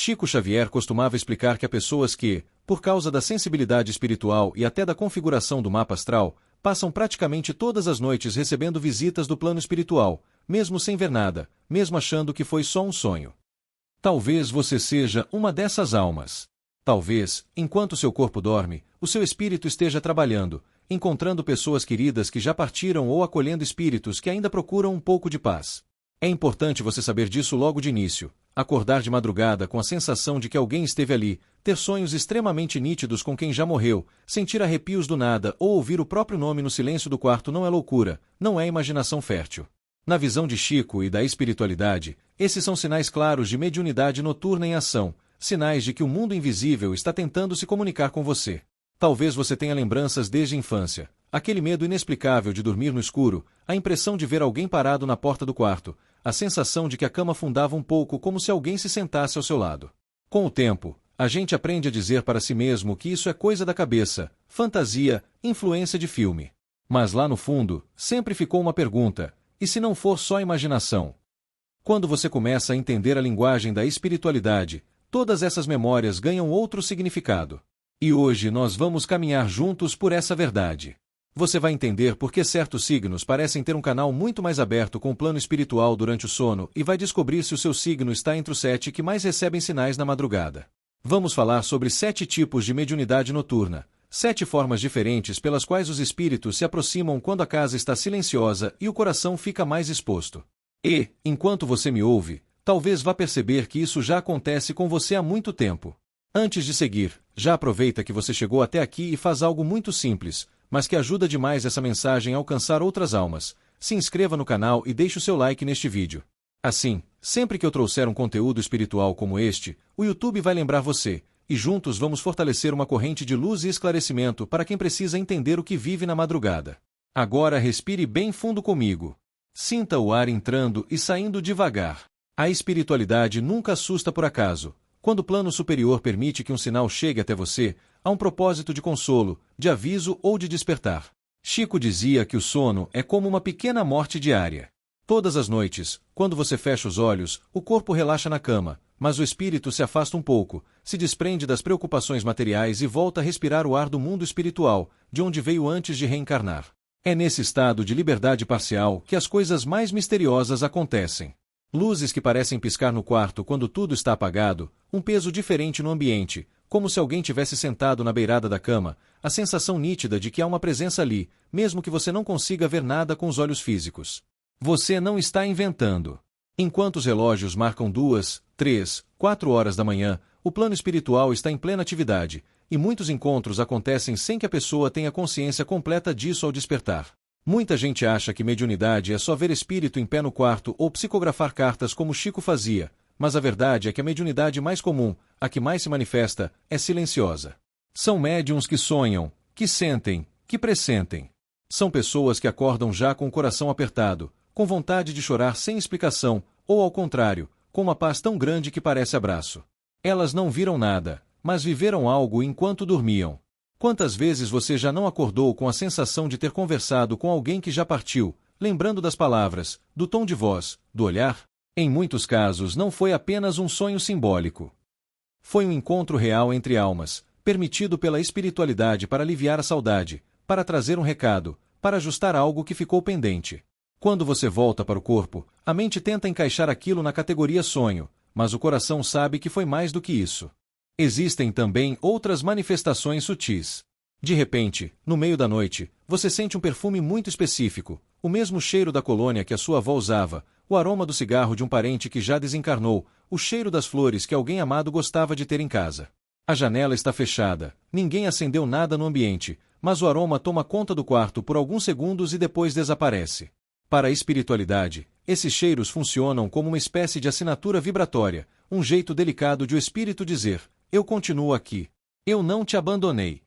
Chico Xavier costumava explicar que há pessoas que, por causa da sensibilidade espiritual e até da configuração do mapa astral, passam praticamente todas as noites recebendo visitas do plano espiritual, mesmo sem ver nada, mesmo achando que foi só um sonho. Talvez você seja uma dessas almas. Talvez, enquanto seu corpo dorme, o seu espírito esteja trabalhando, encontrando pessoas queridas que já partiram ou acolhendo espíritos que ainda procuram um pouco de paz. É importante você saber disso logo de início, acordar de madrugada com a sensação de que alguém esteve ali, ter sonhos extremamente nítidos com quem já morreu, sentir arrepios do nada ou ouvir o próprio nome no silêncio do quarto não é loucura, não é imaginação fértil. Na visão de Chico e da espiritualidade, esses são sinais claros de mediunidade noturna em ação, sinais de que o mundo invisível está tentando se comunicar com você. Talvez você tenha lembranças desde a infância, aquele medo inexplicável de dormir no escuro, a impressão de ver alguém parado na porta do quarto, a sensação de que a cama afundava um pouco como se alguém se sentasse ao seu lado. Com o tempo, a gente aprende a dizer para si mesmo que isso é coisa da cabeça, fantasia, influência de filme. Mas lá no fundo, sempre ficou uma pergunta: e se não for só imaginação? Quando você começa a entender a linguagem da espiritualidade, todas essas memórias ganham outro significado. E hoje nós vamos caminhar juntos por essa verdade. Você vai entender por que certos signos parecem ter um canal muito mais aberto com o plano espiritual durante o sono e vai descobrir se o seu signo está entre os 7 que mais recebem sinais na madrugada. Vamos falar sobre 7 tipos de mediunidade noturna, 7 formas diferentes pelas quais os espíritos se aproximam quando a casa está silenciosa e o coração fica mais exposto. E, enquanto você me ouve, talvez vá perceber que isso já acontece com você há muito tempo. Antes de seguir, já aproveita que você chegou até aqui e faz algo muito simples, mas que ajuda demais essa mensagem a alcançar outras almas. Se inscreva no canal e deixe o seu like neste vídeo. Assim, sempre que eu trouxer um conteúdo espiritual como este, o YouTube vai lembrar você, e juntos vamos fortalecer uma corrente de luz e esclarecimento para quem precisa entender o que vive na madrugada. Agora respire bem fundo comigo. Sinta o ar entrando e saindo devagar. A espiritualidade nunca assusta por acaso. Quando o plano superior permite que um sinal chegue até você, há um propósito de consolo, de aviso ou de despertar. Chico dizia que o sono é como uma pequena morte diária. Todas as noites, quando você fecha os olhos, o corpo relaxa na cama, mas o espírito se afasta um pouco, se desprende das preocupações materiais e volta a respirar o ar do mundo espiritual, de onde veio antes de reencarnar. É nesse estado de liberdade parcial que as coisas mais misteriosas acontecem. Luzes que parecem piscar no quarto quando tudo está apagado, um peso diferente no ambiente, como se alguém tivesse sentado na beirada da cama, a sensação nítida de que há uma presença ali, mesmo que você não consiga ver nada com os olhos físicos. Você não está inventando. Enquanto os relógios marcam 2, 3, 4 horas da manhã, o plano espiritual está em plena atividade, e muitos encontros acontecem sem que a pessoa tenha consciência completa disso ao despertar. Muita gente acha que mediunidade é só ver espírito em pé no quarto ou psicografar cartas como Chico fazia, mas a verdade é que a mediunidade mais comum, a que mais se manifesta, é silenciosa. São médiuns que sonham, que sentem, que pressentem. São pessoas que acordam já com o coração apertado, com vontade de chorar sem explicação, ou ao contrário, com uma paz tão grande que parece abraço. Elas não viram nada, mas viveram algo enquanto dormiam. Quantas vezes você já não acordou com a sensação de ter conversado com alguém que já partiu, lembrando das palavras, do tom de voz, do olhar? Em muitos casos não foi apenas um sonho simbólico. Foi um encontro real entre almas, permitido pela espiritualidade para aliviar a saudade, para trazer um recado, para ajustar algo que ficou pendente. Quando você volta para o corpo, a mente tenta encaixar aquilo na categoria sonho, mas o coração sabe que foi mais do que isso. Existem também outras manifestações sutis. De repente, no meio da noite, você sente um perfume muito específico, o mesmo cheiro da colônia que a sua avó usava, o aroma do cigarro de um parente que já desencarnou, o cheiro das flores que alguém amado gostava de ter em casa. A janela está fechada, ninguém acendeu nada no ambiente, mas o aroma toma conta do quarto por alguns segundos e depois desaparece. Para a espiritualidade, esses cheiros funcionam como uma espécie de assinatura vibratória, um jeito delicado de o espírito dizer: eu continuo aqui. Eu não te abandonei.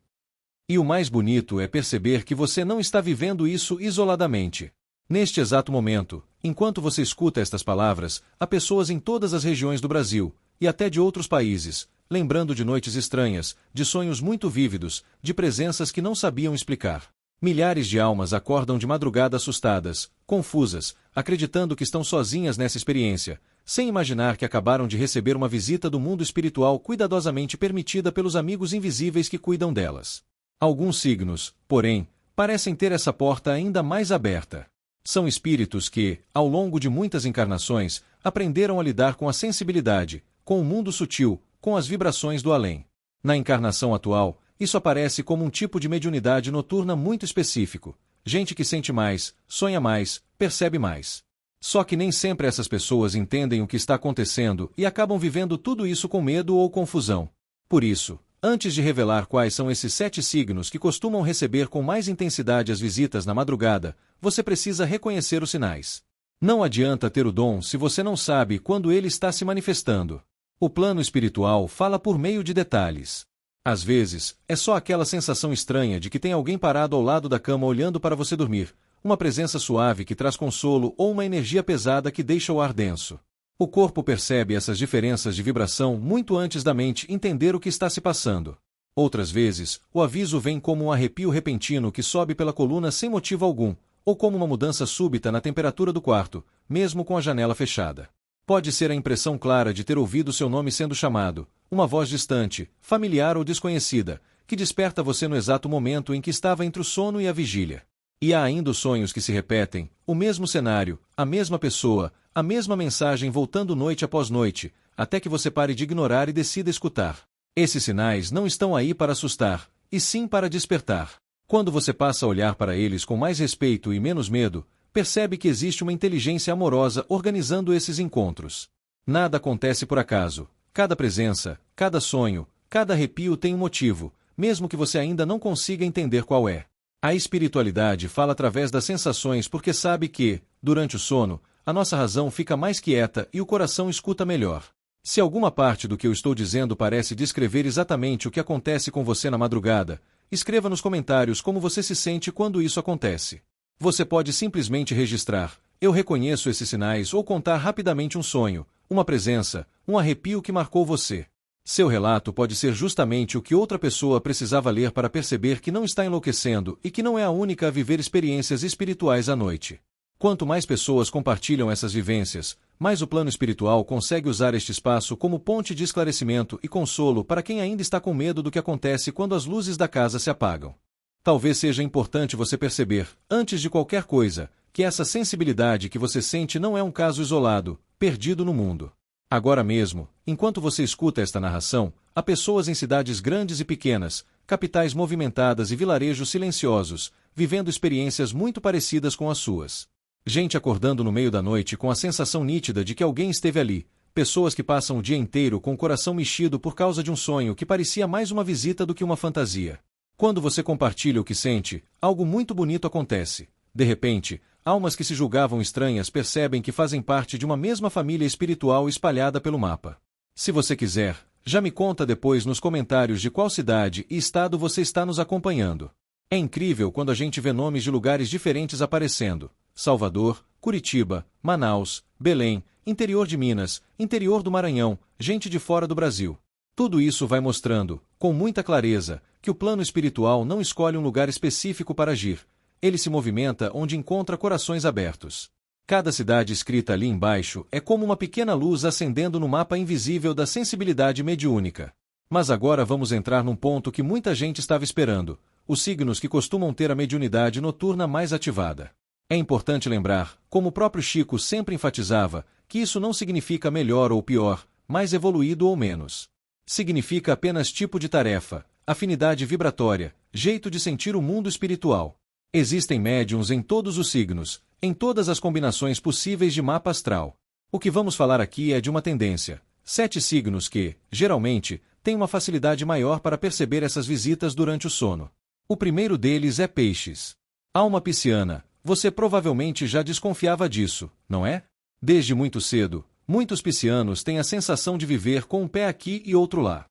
E o mais bonito é perceber que você não está vivendo isso isoladamente. Neste exato momento, enquanto você escuta estas palavras, há pessoas em todas as regiões do Brasil, e até de outros países, lembrando de noites estranhas, de sonhos muito vívidos, de presenças que não sabiam explicar. Milhares de almas acordam de madrugada assustadas, confusas, acreditando que estão sozinhas nessa experiência, sem imaginar que acabaram de receber uma visita do mundo espiritual cuidadosamente permitida pelos amigos invisíveis que cuidam delas. Alguns signos, porém, parecem ter essa porta ainda mais aberta. São espíritos que, ao longo de muitas encarnações, aprenderam a lidar com a sensibilidade, com o mundo sutil, com as vibrações do além. Na encarnação atual, isso aparece como um tipo de mediunidade noturna muito específico. Gente que sente mais, sonha mais, percebe mais. Só que nem sempre essas pessoas entendem o que está acontecendo e acabam vivendo tudo isso com medo ou confusão. Por isso, antes de revelar quais são esses 7 signos que costumam receber com mais intensidade as visitas na madrugada, você precisa reconhecer os sinais. Não adianta ter o dom se você não sabe quando ele está se manifestando. O plano espiritual fala por meio de detalhes. Às vezes, é só aquela sensação estranha de que tem alguém parado ao lado da cama olhando para você dormir, uma presença suave que traz consolo ou uma energia pesada que deixa o ar denso. O corpo percebe essas diferenças de vibração muito antes da mente entender o que está se passando. Outras vezes, o aviso vem como um arrepio repentino que sobe pela coluna sem motivo algum, ou como uma mudança súbita na temperatura do quarto, mesmo com a janela fechada. Pode ser a impressão clara de ter ouvido seu nome sendo chamado, uma voz distante, familiar ou desconhecida, que desperta você no exato momento em que estava entre o sono e a vigília. E há ainda os sonhos que se repetem, o mesmo cenário, a mesma pessoa, a mesma mensagem voltando noite após noite, até que você pare de ignorar e decida escutar. Esses sinais não estão aí para assustar, e sim para despertar. Quando você passa a olhar para eles com mais respeito e menos medo, percebe que existe uma inteligência amorosa organizando esses encontros. Nada acontece por acaso. Cada presença, cada sonho, cada arrepio tem um motivo, mesmo que você ainda não consiga entender qual é. A espiritualidade fala através das sensações porque sabe que, durante o sono, a nossa razão fica mais quieta e o coração escuta melhor. Se alguma parte do que eu estou dizendo parece descrever exatamente o que acontece com você na madrugada, escreva nos comentários como você se sente quando isso acontece. Você pode simplesmente registrar, eu reconheço esses sinais ou contar rapidamente um sonho, uma presença, um arrepio que marcou você. Seu relato pode ser justamente o que outra pessoa precisava ler para perceber que não está enlouquecendo e que não é a única a viver experiências espirituais à noite. Quanto mais pessoas compartilham essas vivências, mais o plano espiritual consegue usar este espaço como ponte de esclarecimento e consolo para quem ainda está com medo do que acontece quando as luzes da casa se apagam. Talvez seja importante você perceber, antes de qualquer coisa, que essa sensibilidade que você sente não é um caso isolado, perdido no mundo. Agora mesmo, enquanto você escuta esta narração, há pessoas em cidades grandes e pequenas, capitais movimentadas e vilarejos silenciosos, vivendo experiências muito parecidas com as suas. Gente acordando no meio da noite com a sensação nítida de que alguém esteve ali, pessoas que passam o dia inteiro com o coração mexido por causa de um sonho que parecia mais uma visita do que uma fantasia. Quando você compartilha o que sente, algo muito bonito acontece. De repente, almas que se julgavam estranhas percebem que fazem parte de uma mesma família espiritual espalhada pelo mapa. Se você quiser, já me conta depois nos comentários de qual cidade e estado você está nos acompanhando. É incrível quando a gente vê nomes de lugares diferentes aparecendo: Salvador, Curitiba, Manaus, Belém, interior de Minas, interior do Maranhão, gente de fora do Brasil. Tudo isso vai mostrando, com muita clareza, que o plano espiritual não escolhe um lugar específico para agir. Ele se movimenta onde encontra corações abertos. Cada cidade escrita ali embaixo é como uma pequena luz acendendo no mapa invisível da sensibilidade mediúnica. Mas agora vamos entrar num ponto que muita gente estava esperando: os signos que costumam ter a mediunidade noturna mais ativada. É importante lembrar, como o próprio Chico sempre enfatizava, que isso não significa melhor ou pior, mais evoluído ou menos. Significa apenas tipo de tarefa, afinidade vibratória, jeito de sentir o mundo espiritual. Existem médiuns em todos os signos, em todas as combinações possíveis de mapa astral. O que vamos falar aqui é de uma tendência: 7 signos que, geralmente, têm uma facilidade maior para perceber essas visitas durante o sono. O primeiro deles é Peixes. Alma pisciana, você provavelmente já desconfiava disso, não é? Desde muito cedo, muitos piscianos têm a sensação de viver com um pé aqui e outro lá.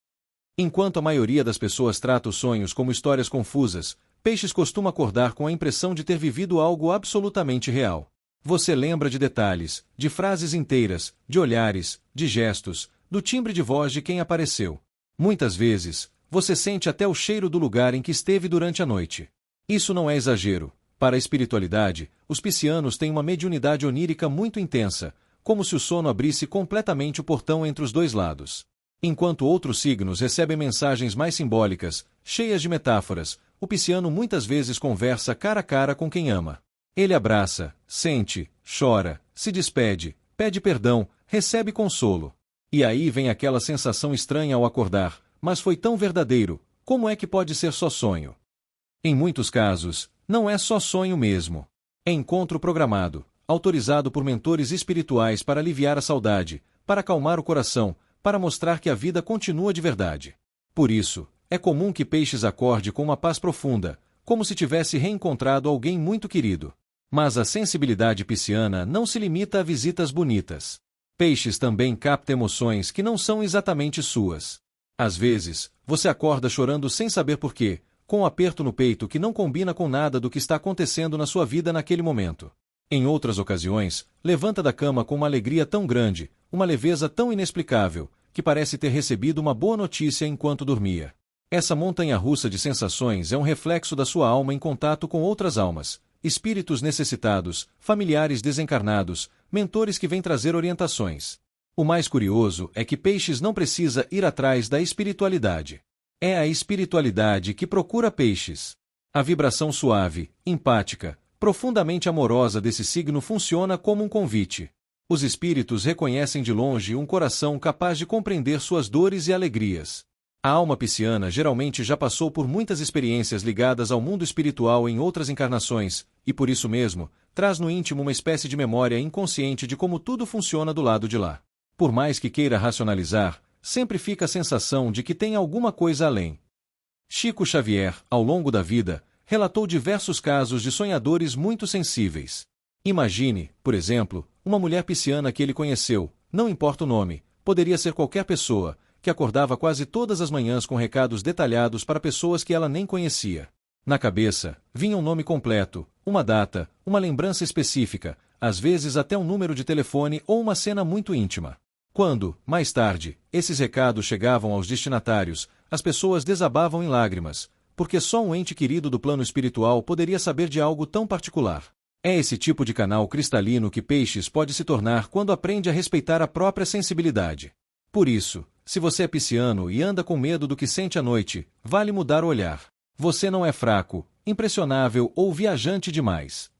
Enquanto a maioria das pessoas trata os sonhos como histórias confusas, Peixes costuma acordar com a impressão de ter vivido algo absolutamente real. Você lembra de detalhes, de frases inteiras, de olhares, de gestos, do timbre de voz de quem apareceu. Muitas vezes, você sente até o cheiro do lugar em que esteve durante a noite. Isso não é exagero. Para a espiritualidade, os piscianos têm uma mediunidade onírica muito intensa, como se o sono abrisse completamente o portão entre os dois lados. Enquanto outros signos recebem mensagens mais simbólicas, cheias de metáforas, o pisciano muitas vezes conversa cara a cara com quem ama. Ele abraça, sente, chora, se despede, pede perdão, recebe consolo. E aí vem aquela sensação estranha ao acordar, mas foi tão verdadeiro, como é que pode ser só sonho? Em muitos casos, não é só sonho mesmo. É encontro programado, autorizado por mentores espirituais para aliviar a saudade, para acalmar o coração, para mostrar que a vida continua de verdade. Por isso, é comum que Peixes acorde com uma paz profunda, como se tivesse reencontrado alguém muito querido. Mas a sensibilidade pisciana não se limita a visitas bonitas. Peixes também capta emoções que não são exatamente suas. Às vezes, você acorda chorando sem saber por quê, com um aperto no peito que não combina com nada do que está acontecendo na sua vida naquele momento. Em outras ocasiões, levanta da cama com uma alegria tão grande, uma leveza tão inexplicável, que parece ter recebido uma boa notícia enquanto dormia. Essa montanha-russa de sensações é um reflexo da sua alma em contato com outras almas, espíritos necessitados, familiares desencarnados, mentores que vêm trazer orientações. O mais curioso é que Peixes não precisa ir atrás da espiritualidade. É a espiritualidade que procura Peixes. A vibração suave, empática, profundamente amorosa desse signo funciona como um convite. Os espíritos reconhecem de longe um coração capaz de compreender suas dores e alegrias. A alma pisciana geralmente já passou por muitas experiências ligadas ao mundo espiritual em outras encarnações, e por isso mesmo, traz no íntimo uma espécie de memória inconsciente de como tudo funciona do lado de lá. Por mais que queira racionalizar, sempre fica a sensação de que tem alguma coisa além. Chico Xavier, ao longo da vida, relatou diversos casos de sonhadores muito sensíveis. Imagine, por exemplo, uma mulher pisciana que ele conheceu, não importa o nome, poderia ser qualquer pessoa, que acordava quase todas as manhãs com recados detalhados para pessoas que ela nem conhecia. Na cabeça, vinha um nome completo, uma data, uma lembrança específica, às vezes até um número de telefone ou uma cena muito íntima. Quando, mais tarde, esses recados chegavam aos destinatários, as pessoas desabavam em lágrimas, porque só um ente querido do plano espiritual poderia saber de algo tão particular. É esse tipo de canal cristalino que Peixes pode se tornar quando aprende a respeitar a própria sensibilidade. Por isso, se você é pisciano e anda com medo do que sente à noite, vale mudar o olhar. Você não é fraco, impressionável ou viajante demais.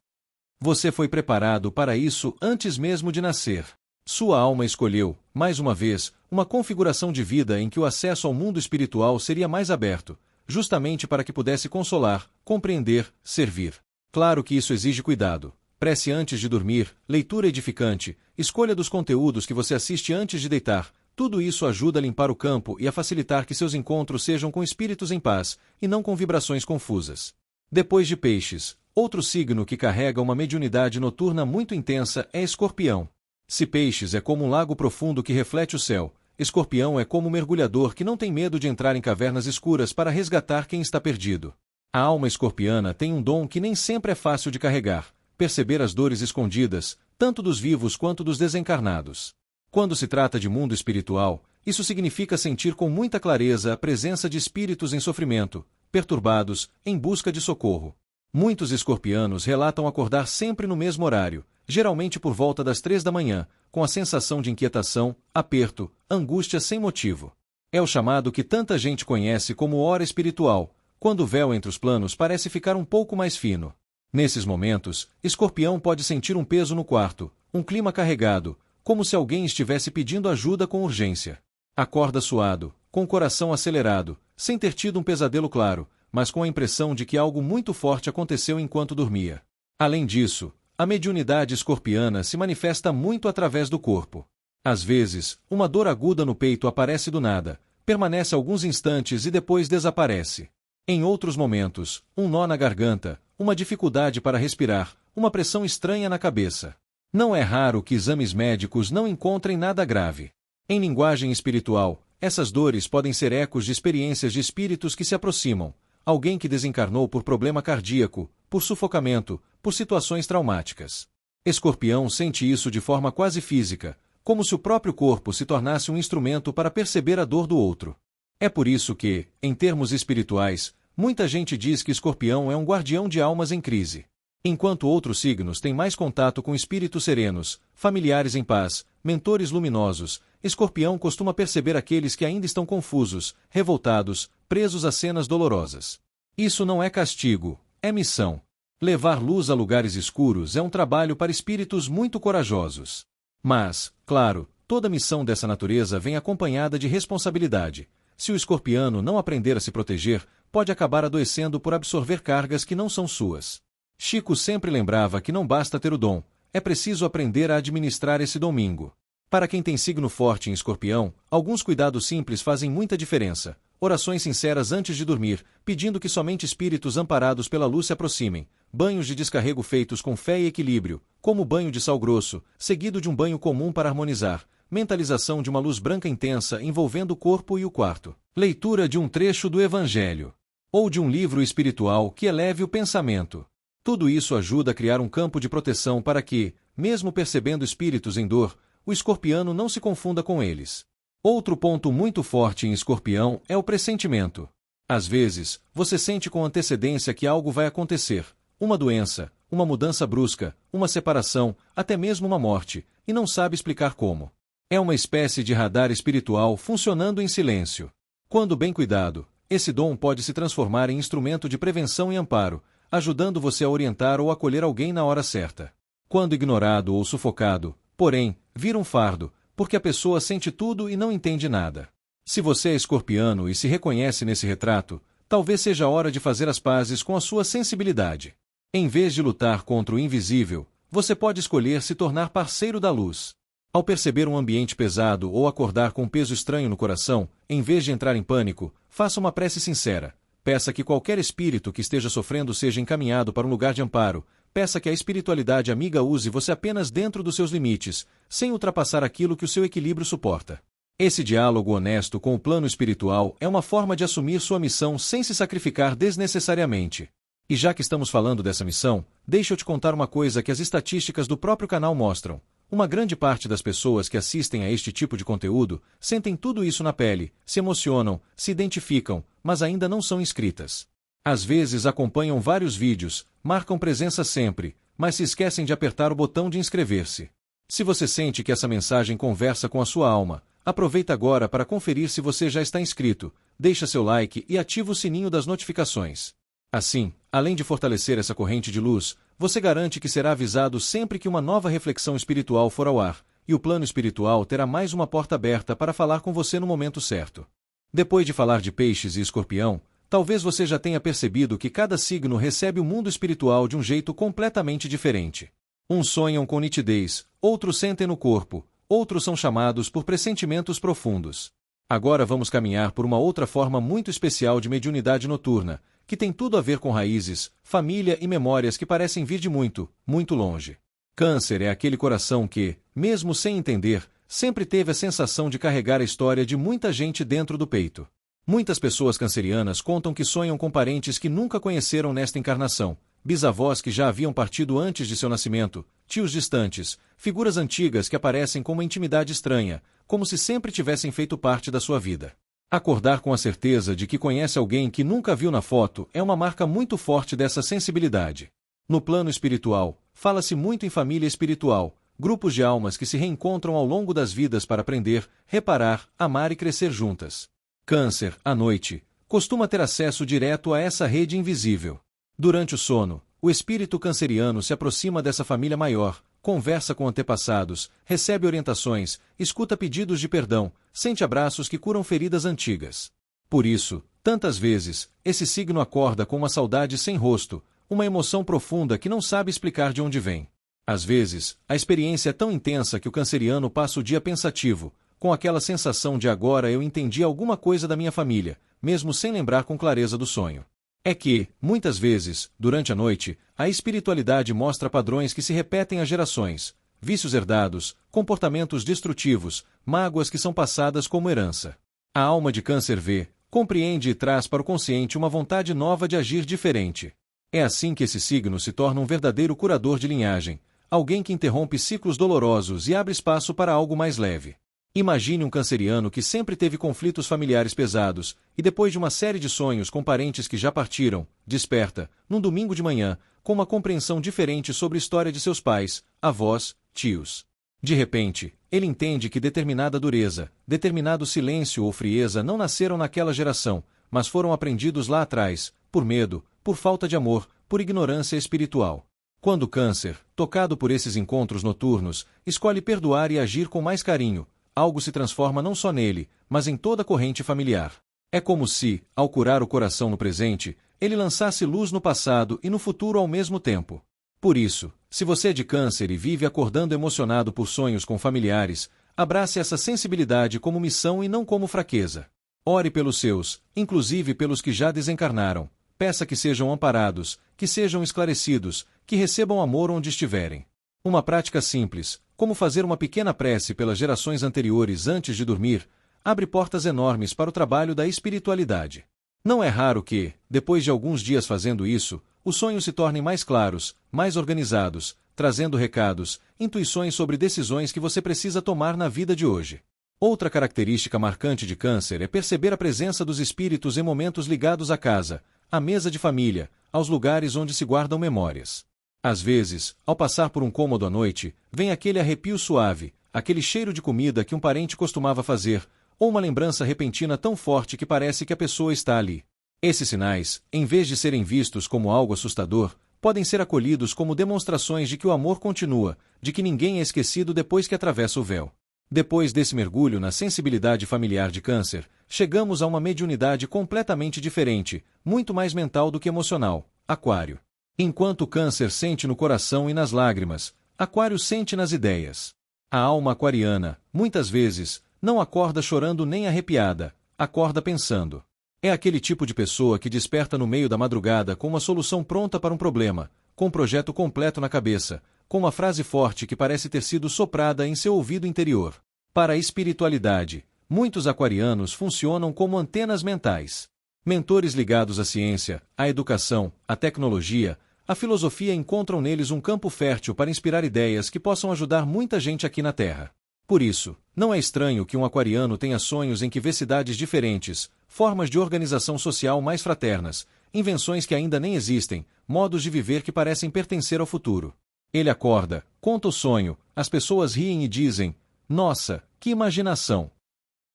Você foi preparado para isso antes mesmo de nascer. Sua alma escolheu, mais uma vez, uma configuração de vida em que o acesso ao mundo espiritual seria mais aberto, justamente para que pudesse consolar, compreender, servir. Claro que isso exige cuidado. Prece antes de dormir, leitura edificante, escolha dos conteúdos que você assiste antes de deitar. Tudo isso ajuda a limpar o campo e a facilitar que seus encontros sejam com espíritos em paz, e não com vibrações confusas. Depois de Peixes, outro signo que carrega uma mediunidade noturna muito intensa é Escorpião. Se Peixes é como um lago profundo que reflete o céu, Escorpião é como um mergulhador que não tem medo de entrar em cavernas escuras para resgatar quem está perdido. A alma escorpiana tem um dom que nem sempre é fácil de carregar: perceber as dores escondidas, tanto dos vivos quanto dos desencarnados. Quando se trata de mundo espiritual, isso significa sentir com muita clareza a presença de espíritos em sofrimento, perturbados, em busca de socorro. Muitos escorpianos relatam acordar sempre no mesmo horário, geralmente por volta das 3 da manhã, com a sensação de inquietação, aperto, angústia sem motivo. É o chamado que tanta gente conhece como hora espiritual, quando o véu entre os planos parece ficar um pouco mais fino. Nesses momentos, Escorpião pode sentir um peso no quarto, um clima carregado, como se alguém estivesse pedindo ajuda com urgência. Acorda suado, com o coração acelerado, sem ter tido um pesadelo claro, mas com a impressão de que algo muito forte aconteceu enquanto dormia. Além disso, a mediunidade escorpiana se manifesta muito através do corpo. Às vezes, uma dor aguda no peito aparece do nada, permanece alguns instantes e depois desaparece. Em outros momentos, um nó na garganta, uma dificuldade para respirar, uma pressão estranha na cabeça. Não é raro que exames médicos não encontrem nada grave. Em linguagem espiritual, essas dores podem ser ecos de experiências de espíritos que se aproximam, alguém que desencarnou por problema cardíaco, por sufocamento, por situações traumáticas. Escorpião sente isso de forma quase física, como se o próprio corpo se tornasse um instrumento para perceber a dor do outro. É por isso que, em termos espirituais, muita gente diz que Escorpião é um guardião de almas em crise. Enquanto outros signos têm mais contato com espíritos serenos, familiares em paz, mentores luminosos, Escorpião costuma perceber aqueles que ainda estão confusos, revoltados, presos a cenas dolorosas. Isso não é castigo, é missão. Levar luz a lugares escuros é um trabalho para espíritos muito corajosos. Mas, claro, toda missão dessa natureza vem acompanhada de responsabilidade. Se o escorpiano não aprender a se proteger, pode acabar adoecendo por absorver cargas que não são suas. Chico sempre lembrava que não basta ter o dom, é preciso aprender a administrar esse domingo. Para quem tem signo forte em Escorpião, alguns cuidados simples fazem muita diferença. Orações sinceras antes de dormir, pedindo que somente espíritos amparados pela luz se aproximem. Banhos de descarrego feitos com fé e equilíbrio, como banho de sal grosso, seguido de um banho comum para harmonizar. Mentalização de uma luz branca intensa envolvendo o corpo e o quarto. Leitura de um trecho do Evangelho. Ou de um livro espiritual que eleve o pensamento. Tudo isso ajuda a criar um campo de proteção para que, mesmo percebendo espíritos em dor, o escorpiano não se confunda com eles. Outro ponto muito forte em Escorpião é o pressentimento. Às vezes, você sente com antecedência que algo vai acontecer, uma doença, uma mudança brusca, uma separação, até mesmo uma morte, e não sabe explicar como. É uma espécie de radar espiritual funcionando em silêncio. Quando bem cuidado, esse dom pode se transformar em instrumento de prevenção e amparo, ajudando você a orientar ou acolher alguém na hora certa. Quando ignorado ou sufocado, porém, vira um fardo, porque a pessoa sente tudo e não entende nada. Se você é escorpiano e se reconhece nesse retrato, talvez seja a hora de fazer as pazes com a sua sensibilidade. Em vez de lutar contra o invisível, você pode escolher se tornar parceiro da luz. Ao perceber um ambiente pesado ou acordar com um peso estranho no coração, em vez de entrar em pânico, faça uma prece sincera. Peça que qualquer espírito que esteja sofrendo seja encaminhado para um lugar de amparo. Peça que a espiritualidade amiga use você apenas dentro dos seus limites, sem ultrapassar aquilo que o seu equilíbrio suporta. Esse diálogo honesto com o plano espiritual é uma forma de assumir sua missão sem se sacrificar desnecessariamente. E já que estamos falando dessa missão, deixa eu te contar uma coisa que as estatísticas do próprio canal mostram. Uma grande parte das pessoas que assistem a este tipo de conteúdo sentem tudo isso na pele, se emocionam, se identificam, mas ainda não são inscritas. Às vezes acompanham vários vídeos, marcam presença sempre, mas se esquecem de apertar o botão de inscrever-se. Se você sente que essa mensagem conversa com a sua alma, aproveita agora para conferir se você já está inscrito, deixa seu like e ativa o sininho das notificações. Assim, além de fortalecer essa corrente de luz, você garante que será avisado sempre que uma nova reflexão espiritual for ao ar, e o plano espiritual terá mais uma porta aberta para falar com você no momento certo. Depois de falar de Peixes e Escorpião, talvez você já tenha percebido que cada signo recebe o mundo espiritual de um jeito completamente diferente. Uns sonham com nitidez, outros sentem no corpo, outros são chamados por pressentimentos profundos. Agora vamos caminhar por uma outra forma muito especial de mediunidade noturna, que tem tudo a ver com raízes, família e memórias que parecem vir de muito, muito longe. Câncer é aquele coração que, mesmo sem entender, sempre teve a sensação de carregar a história de muita gente dentro do peito. Muitas pessoas cancerianas contam que sonham com parentes que nunca conheceram nesta encarnação, bisavós que já haviam partido antes de seu nascimento, tios distantes, figuras antigas que aparecem com uma intimidade estranha, como se sempre tivessem feito parte da sua vida. Acordar com a certeza de que conhece alguém que nunca viu na foto é uma marca muito forte dessa sensibilidade. No plano espiritual, fala-se muito em família espiritual, grupos de almas que se reencontram ao longo das vidas para aprender, reparar, amar e crescer juntas. Câncer, à noite, costuma ter acesso direto a essa rede invisível. Durante o sono, o espírito canceriano se aproxima dessa família maior, conversa com antepassados, recebe orientações, escuta pedidos de perdão, sente abraços que curam feridas antigas. Por isso, tantas vezes, esse signo acorda com uma saudade sem rosto, uma emoção profunda que não sabe explicar de onde vem. Às vezes, a experiência é tão intensa que o canceriano passa o dia pensativo, com aquela sensação de agora eu entendi alguma coisa da minha família, mesmo sem lembrar com clareza do sonho. É que, muitas vezes, durante a noite, a espiritualidade mostra padrões que se repetem há gerações, vícios herdados, comportamentos destrutivos, mágoas que são passadas como herança. A alma de Câncer vê, compreende e traz para o consciente uma vontade nova de agir diferente. É assim que esse signo se torna um verdadeiro curador de linhagem, alguém que interrompe ciclos dolorosos e abre espaço para algo mais leve. Imagine um canceriano que sempre teve conflitos familiares pesados, e depois de uma série de sonhos com parentes que já partiram, desperta, num domingo de manhã, com uma compreensão diferente sobre a história de seus pais, avós, tios. De repente, ele entende que determinada dureza, determinado silêncio ou frieza não nasceram naquela geração, mas foram aprendidos lá atrás, por medo, por falta de amor, por ignorância espiritual. Quando o câncer, tocado por esses encontros noturnos, escolhe perdoar e agir com mais carinho, algo se transforma não só nele, mas em toda a corrente familiar. É como se, ao curar o coração no presente, ele lançasse luz no passado e no futuro ao mesmo tempo. Por isso, se você é de câncer e vive acordando emocionado por sonhos com familiares, abrace essa sensibilidade como missão e não como fraqueza. Ore pelos seus, inclusive pelos que já desencarnaram. Peça que sejam amparados, que sejam esclarecidos, que recebam amor onde estiverem. Uma prática simples, como fazer uma pequena prece pelas gerações anteriores antes de dormir, abre portas enormes para o trabalho da espiritualidade. Não é raro que, depois de alguns dias fazendo isso, os sonhos se tornem mais claros, mais organizados, trazendo recados, intuições sobre decisões que você precisa tomar na vida de hoje. Outra característica marcante de câncer é perceber a presença dos espíritos em momentos ligados à casa, à mesa de família, aos lugares onde se guardam memórias. Às vezes, ao passar por um cômodo à noite, vem aquele arrepio suave, aquele cheiro de comida que um parente costumava fazer, ou uma lembrança repentina tão forte que parece que a pessoa está ali. Esses sinais, em vez de serem vistos como algo assustador, podem ser acolhidos como demonstrações de que o amor continua, de que ninguém é esquecido depois que atravessa o véu. Depois desse mergulho na sensibilidade familiar de câncer, chegamos a uma mediunidade completamente diferente, muito mais mental do que emocional, Aquário. Enquanto o câncer sente no coração e nas lágrimas, Aquário sente nas ideias. A alma aquariana, muitas vezes, não acorda chorando nem arrepiada, acorda pensando. É aquele tipo de pessoa que desperta no meio da madrugada com uma solução pronta para um problema, com um projeto completo na cabeça, com uma frase forte que parece ter sido soprada em seu ouvido interior. Para a espiritualidade, muitos aquarianos funcionam como antenas mentais. Mentores ligados à ciência, à educação, à tecnologia, à filosofia encontram neles um campo fértil para inspirar ideias que possam ajudar muita gente aqui na Terra. Por isso, não é estranho que um aquariano tenha sonhos em que vê cidades diferentes, formas de organização social mais fraternas, invenções que ainda nem existem, modos de viver que parecem pertencer ao futuro. Ele acorda, conta o sonho, as pessoas riem e dizem: "Nossa, que imaginação!"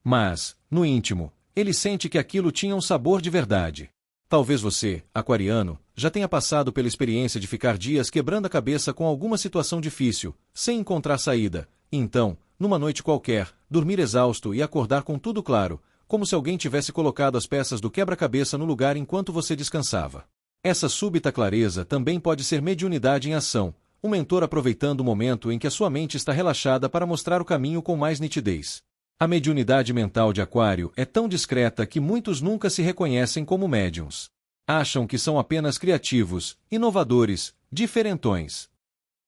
Mas, no íntimo, ele sente que aquilo tinha um sabor de verdade. Talvez você, aquariano, já tenha passado pela experiência de ficar dias quebrando a cabeça com alguma situação difícil, sem encontrar saída, e então, numa noite qualquer, dormir exausto e acordar com tudo claro, como se alguém tivesse colocado as peças do quebra-cabeça no lugar enquanto você descansava. Essa súbita clareza também pode ser mediunidade em ação, um mentor aproveitando o momento em que a sua mente está relaxada para mostrar o caminho com mais nitidez. A mediunidade mental de Aquário é tão discreta que muitos nunca se reconhecem como médiuns. Acham que são apenas criativos, inovadores, diferentões.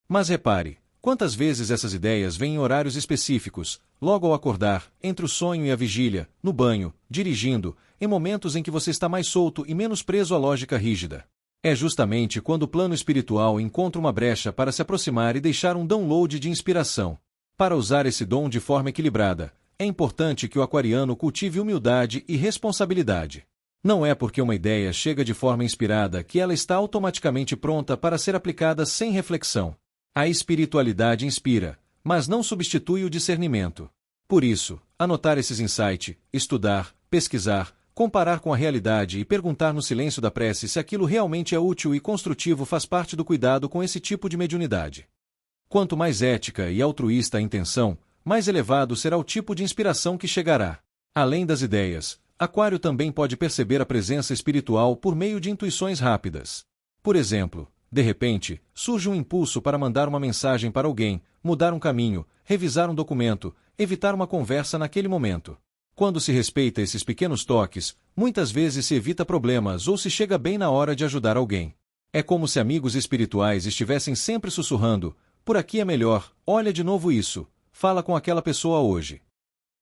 Mas repare, quantas vezes essas ideias vêm em horários específicos, logo ao acordar, entre o sonho e a vigília, no banho, dirigindo, em momentos em que você está mais solto e menos preso à lógica rígida. É justamente quando o plano espiritual encontra uma brecha para se aproximar e deixar um download de inspiração. Para usar esse dom de forma equilibrada, é importante que o aquariano cultive humildade e responsabilidade. Não é porque uma ideia chega de forma inspirada que ela está automaticamente pronta para ser aplicada sem reflexão. A espiritualidade inspira, mas não substitui o discernimento. Por isso, anotar esses insights, estudar, pesquisar, comparar com a realidade e perguntar no silêncio da prece se aquilo realmente é útil e construtivo faz parte do cuidado com esse tipo de mediunidade. Quanto mais ética e altruísta a intenção, mais elevado será o tipo de inspiração que chegará. Além das ideias, Aquário também pode perceber a presença espiritual por meio de intuições rápidas. Por exemplo, de repente, surge um impulso para mandar uma mensagem para alguém, mudar um caminho, revisar um documento, evitar uma conversa naquele momento. Quando se respeita esses pequenos toques, muitas vezes se evita problemas ou se chega bem na hora de ajudar alguém. É como se amigos espirituais estivessem sempre sussurrando: "Por aqui é melhor, olha de novo isso. Fala com aquela pessoa hoje."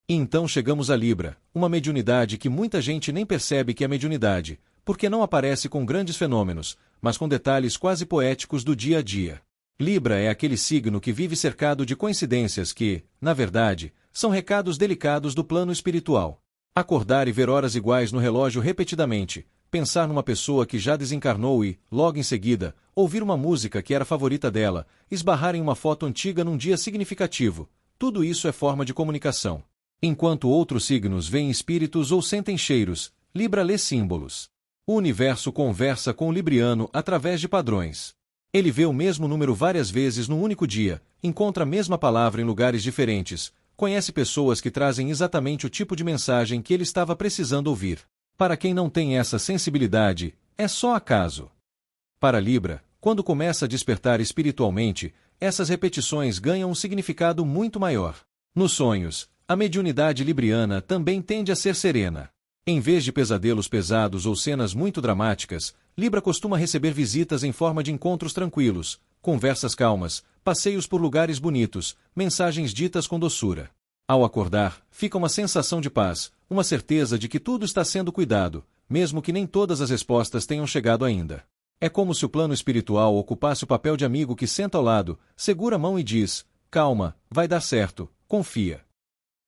E então chegamos a Libra, uma mediunidade que muita gente nem percebe que é mediunidade, porque não aparece com grandes fenômenos, mas com detalhes quase poéticos do dia a dia. Libra é aquele signo que vive cercado de coincidências que, na verdade, são recados delicados do plano espiritual. Acordar e ver horas iguais no relógio repetidamente, pensar numa pessoa que já desencarnou e, logo em seguida, ouvir uma música que era favorita dela, esbarrar em uma foto antiga num dia significativo, tudo isso é forma de comunicação. Enquanto outros signos veem espíritos ou sentem cheiros, Libra lê símbolos. O universo conversa com o libriano através de padrões. Ele vê o mesmo número várias vezes num único dia, encontra a mesma palavra em lugares diferentes, conhece pessoas que trazem exatamente o tipo de mensagem que ele estava precisando ouvir. Para quem não tem essa sensibilidade, é só acaso. Para Libra, quando começa a despertar espiritualmente, essas repetições ganham um significado muito maior. Nos sonhos, a mediunidade libriana também tende a ser serena. Em vez de pesadelos pesados ou cenas muito dramáticas, Libra costuma receber visitas em forma de encontros tranquilos, conversas calmas, passeios por lugares bonitos, mensagens ditas com doçura. Ao acordar, fica uma sensação de paz, uma certeza de que tudo está sendo cuidado, mesmo que nem todas as respostas tenham chegado ainda. É como se o plano espiritual ocupasse o papel de amigo que senta ao lado, segura a mão e diz: calma, vai dar certo, confia.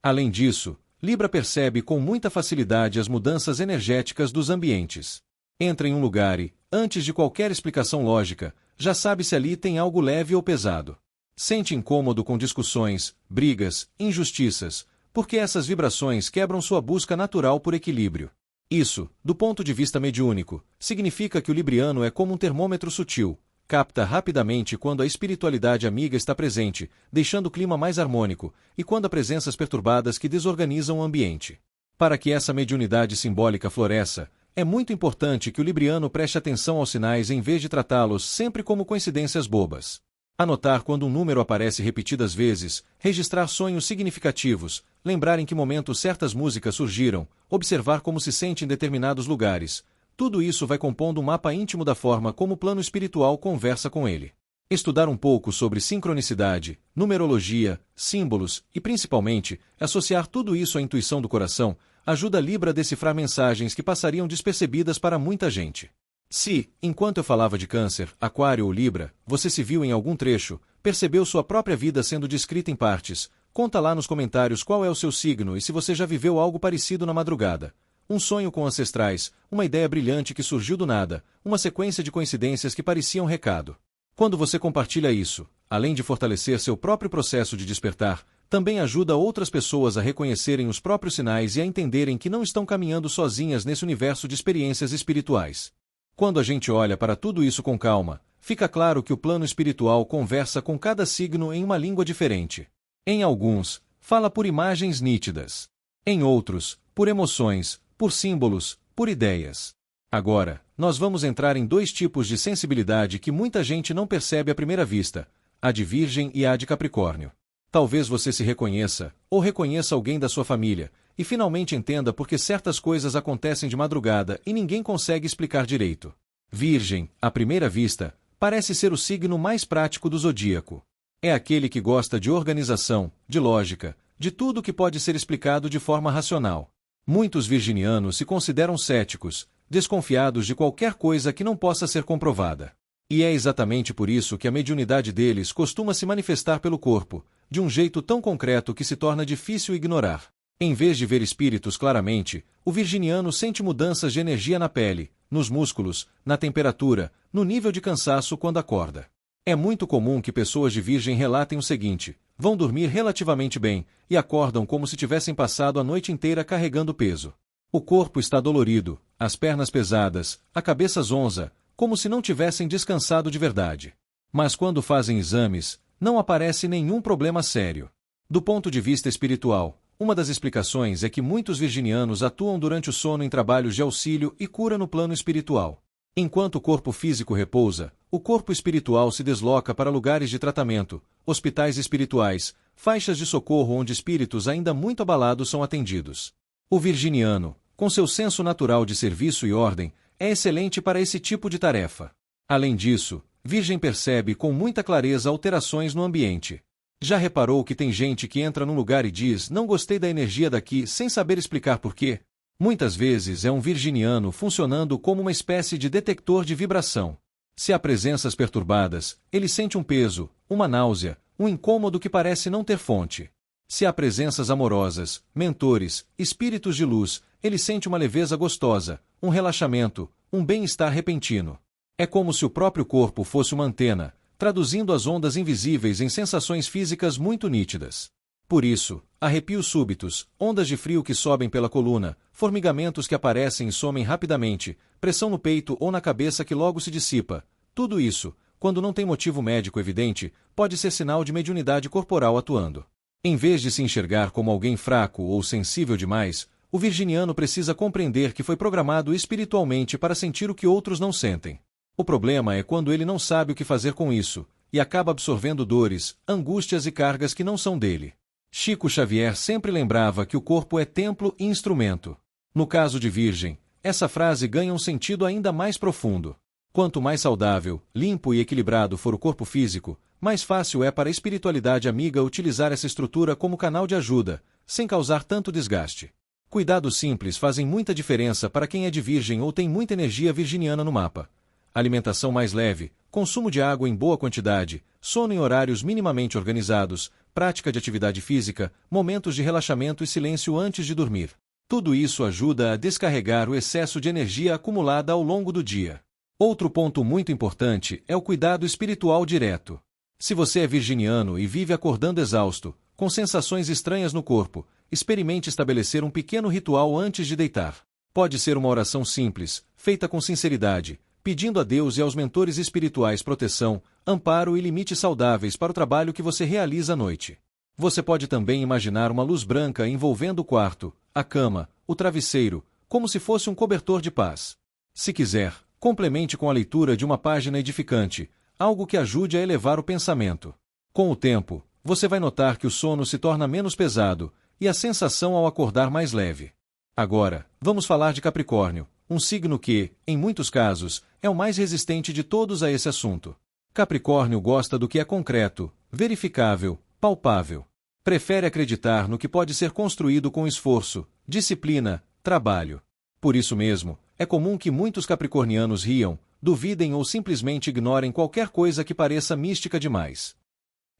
Além disso, Libra percebe com muita facilidade as mudanças energéticas dos ambientes. Entra em um lugar e, antes de qualquer explicação lógica, já sabe se ali tem algo leve ou pesado. Sente incômodo com discussões, brigas, injustiças, porque essas vibrações quebram sua busca natural por equilíbrio. Isso, do ponto de vista mediúnico, significa que o libriano é como um termômetro sutil, capta rapidamente quando a espiritualidade amiga está presente, deixando o clima mais harmônico, e quando há presenças perturbadas que desorganizam o ambiente. Para que essa mediunidade simbólica floresça, é muito importante que o libriano preste atenção aos sinais em vez de tratá-los sempre como coincidências bobas. Anotar quando um número aparece repetidas vezes, registrar sonhos significativos, lembrar em que momento certas músicas surgiram, observar como se sente em determinados lugares. Tudo isso vai compondo um mapa íntimo da forma como o plano espiritual conversa com ele. Estudar um pouco sobre sincronicidade, numerologia, símbolos e, principalmente, associar tudo isso à intuição do coração, ajuda Libra a decifrar mensagens que passariam despercebidas para muita gente. Se, enquanto eu falava de Câncer, Aquário ou Libra, você se viu em algum trecho, percebeu sua própria vida sendo descrita em partes, conta lá nos comentários qual é o seu signo e se você já viveu algo parecido na madrugada. Um sonho com ancestrais, uma ideia brilhante que surgiu do nada, uma sequência de coincidências que pareciam recado. Quando você compartilha isso, além de fortalecer seu próprio processo de despertar, também ajuda outras pessoas a reconhecerem os próprios sinais e a entenderem que não estão caminhando sozinhas nesse universo de experiências espirituais. Quando a gente olha para tudo isso com calma, fica claro que o plano espiritual conversa com cada signo em uma língua diferente. Em alguns, fala por imagens nítidas. Em outros, por emoções, por símbolos, por ideias. Agora, nós vamos entrar em dois tipos de sensibilidade que muita gente não percebe à primeira vista, a de Virgem e a de Capricórnio. Talvez você se reconheça, ou reconheça alguém da sua família, e finalmente entenda por que certas coisas acontecem de madrugada e ninguém consegue explicar direito. Virgem, à primeira vista, parece ser o signo mais prático do zodíaco. É aquele que gosta de organização, de lógica, de tudo que pode ser explicado de forma racional. Muitos virginianos se consideram céticos, desconfiados de qualquer coisa que não possa ser comprovada. E é exatamente por isso que a mediunidade deles costuma se manifestar pelo corpo, de um jeito tão concreto que se torna difícil ignorar. Em vez de ver espíritos claramente, o virginiano sente mudanças de energia na pele, nos músculos, na temperatura, no nível de cansaço quando acorda. É muito comum que pessoas de Virgem relatem o seguinte: vão dormir relativamente bem e acordam como se tivessem passado a noite inteira carregando peso. O corpo está dolorido, as pernas pesadas, a cabeça zonza, como se não tivessem descansado de verdade. Mas quando fazem exames, não aparece nenhum problema sério. Do ponto de vista espiritual, uma das explicações é que muitos virginianos atuam durante o sono em trabalhos de auxílio e cura no plano espiritual. Enquanto o corpo físico repousa, o corpo espiritual se desloca para lugares de tratamento, hospitais espirituais, faixas de socorro onde espíritos ainda muito abalados são atendidos. O virginiano, com seu senso natural de serviço e ordem, é excelente para esse tipo de tarefa. Além disso, Virgem percebe com muita clareza alterações no ambiente. Já reparou que tem gente que entra num lugar e diz: não gostei da energia daqui, sem saber explicar por quê? Muitas vezes é um virginiano funcionando como uma espécie de detector de vibração. Se há presenças perturbadas, ele sente um peso, uma náusea, um incômodo que parece não ter fonte. Se há presenças amorosas, mentores, espíritos de luz, ele sente uma leveza gostosa, um relaxamento, um bem-estar repentino. É como se o próprio corpo fosse uma antena, traduzindo as ondas invisíveis em sensações físicas muito nítidas. Por isso, arrepios súbitos, ondas de frio que sobem pela coluna, formigamentos que aparecem e somem rapidamente, pressão no peito ou na cabeça que logo se dissipa, tudo isso, quando não tem motivo médico evidente, pode ser sinal de mediunidade corporal atuando. Em vez de se enxergar como alguém fraco ou sensível demais, o virginiano precisa compreender que foi programado espiritualmente para sentir o que outros não sentem. O problema é quando ele não sabe o que fazer com isso, e acaba absorvendo dores, angústias e cargas que não são dele. Chico Xavier sempre lembrava que o corpo é templo e instrumento. No caso de virgem, essa frase ganha um sentido ainda mais profundo. Quanto mais saudável, limpo e equilibrado for o corpo físico, mais fácil é para a espiritualidade amiga utilizar essa estrutura como canal de ajuda, sem causar tanto desgaste. Cuidados simples fazem muita diferença para quem é de virgem ou tem muita energia virginiana no mapa. Alimentação mais leve, consumo de água em boa quantidade, sono em horários minimamente organizados, prática de atividade física, momentos de relaxamento e silêncio antes de dormir. Tudo isso ajuda a descarregar o excesso de energia acumulada ao longo do dia. Outro ponto muito importante é o cuidado espiritual direto. Se você é virginiano e vive acordando exausto, com sensações estranhas no corpo, experimente estabelecer um pequeno ritual antes de deitar. Pode ser uma oração simples, feita com sinceridade, pedindo a Deus e aos mentores espirituais proteção, amparo e limites saudáveis para o trabalho que você realiza à noite. Você pode também imaginar uma luz branca envolvendo o quarto, a cama, o travesseiro, como se fosse um cobertor de paz. Se quiser, complemente com a leitura de uma página edificante, algo que ajude a elevar o pensamento. Com o tempo, você vai notar que o sono se torna menos pesado e a sensação ao acordar mais leve. Agora, vamos falar de Capricórnio, um signo que, em muitos casos, é o mais resistente de todos a esse assunto. Capricórnio gosta do que é concreto, verificável, palpável. Prefere acreditar no que pode ser construído com esforço, disciplina, trabalho. Por isso mesmo, é comum que muitos capricornianos riam, duvidem ou simplesmente ignorem qualquer coisa que pareça mística demais.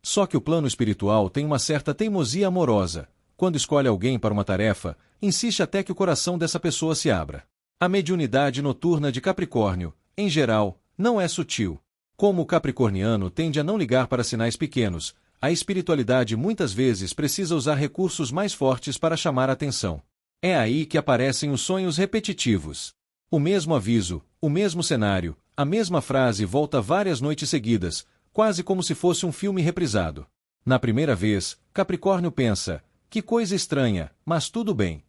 Só que o plano espiritual tem uma certa teimosia amorosa. Quando escolhe alguém para uma tarefa, insiste até que o coração dessa pessoa se abra. A mediunidade noturna de Capricórnio, em geral, não é sutil. Como o capricorniano tende a não ligar para sinais pequenos, a espiritualidade muitas vezes precisa usar recursos mais fortes para chamar a atenção. É aí que aparecem os sonhos repetitivos. O mesmo aviso, o mesmo cenário, a mesma frase volta várias noites seguidas, quase como se fosse um filme reprisado. Na primeira vez, Capricórnio pensa, que coisa estranha, mas tudo bem.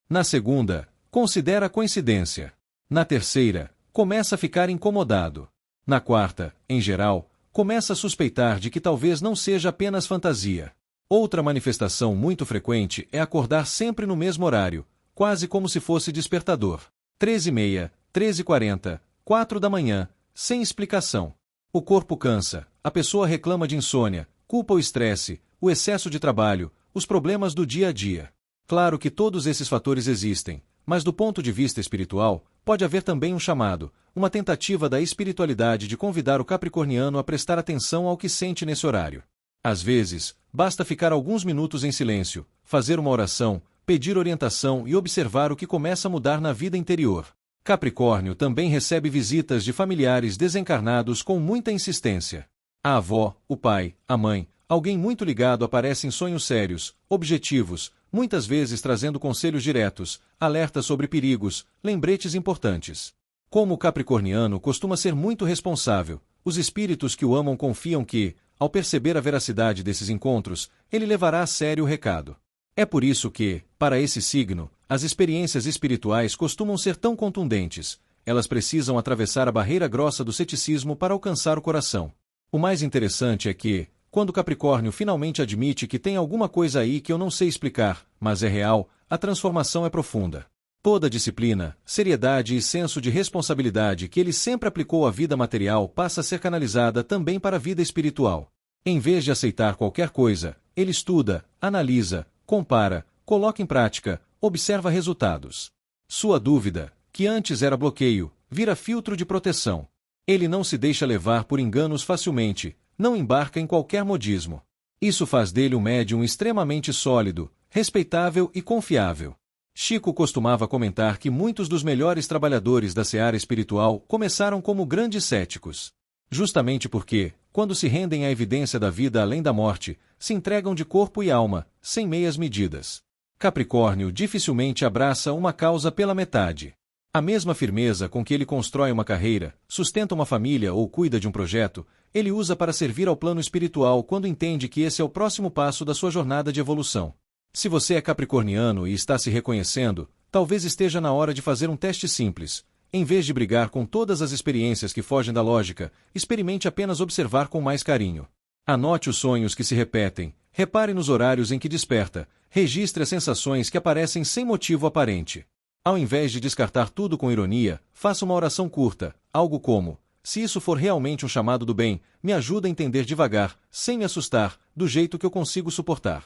Na segunda, considera coincidência. Na terceira, começa a ficar incomodado. Na quarta, em geral, começa a suspeitar de que talvez não seja apenas fantasia. Outra manifestação muito frequente é acordar sempre no mesmo horário, quase como se fosse despertador. 13h30, 13h40, 4 da manhã, sem explicação. O corpo cansa, a pessoa reclama de insônia, culpa o estresse, o excesso de trabalho, os problemas do dia a dia. Claro que todos esses fatores existem, mas do ponto de vista espiritual, pode haver também um chamado, uma tentativa da espiritualidade de convidar o capricorniano a prestar atenção ao que sente nesse horário. Às vezes, basta ficar alguns minutos em silêncio, fazer uma oração, pedir orientação e observar o que começa a mudar na vida interior. Capricórnio também recebe visitas de familiares desencarnados com muita insistência. A avó, o pai, a mãe, alguém muito ligado aparece em sonhos sérios, objetivos, muitas vezes trazendo conselhos diretos, alertas sobre perigos, lembretes importantes. Como o capricorniano costuma ser muito responsável, os espíritos que o amam confiam que, ao perceber a veracidade desses encontros, ele levará a sério o recado. É por isso que, para esse signo, as experiências espirituais costumam ser tão contundentes, elas precisam atravessar a barreira grossa do ceticismo para alcançar o coração. O mais interessante é que, quando Capricórnio finalmente admite que tem alguma coisa aí que eu não sei explicar, mas é real, a transformação é profunda. Toda a disciplina, seriedade e senso de responsabilidade que ele sempre aplicou à vida material passa a ser canalizada também para a vida espiritual. Em vez de aceitar qualquer coisa, ele estuda, analisa, compara, coloca em prática, observa resultados. Sua dúvida, que antes era bloqueio, vira filtro de proteção. Ele não se deixa levar por enganos facilmente, não embarca em qualquer modismo. Isso faz dele um médium extremamente sólido, respeitável e confiável. Chico costumava comentar que muitos dos melhores trabalhadores da seara espiritual começaram como grandes céticos. Justamente porque, quando se rendem à evidência da vida além da morte, se entregam de corpo e alma, sem meias medidas. Capricórnio dificilmente abraça uma causa pela metade. A mesma firmeza com que ele constrói uma carreira, sustenta uma família ou cuida de um projeto, ele usa para servir ao plano espiritual quando entende que esse é o próximo passo da sua jornada de evolução. Se você é capricorniano e está se reconhecendo, talvez esteja na hora de fazer um teste simples. Em vez de brigar com todas as experiências que fogem da lógica, experimente apenas observar com mais carinho. Anote os sonhos que se repetem, repare nos horários em que desperta, registre as sensações que aparecem sem motivo aparente. Ao invés de descartar tudo com ironia, faça uma oração curta, algo como: se isso for realmente um chamado do bem, me ajuda a entender devagar, sem me assustar, do jeito que eu consigo suportar.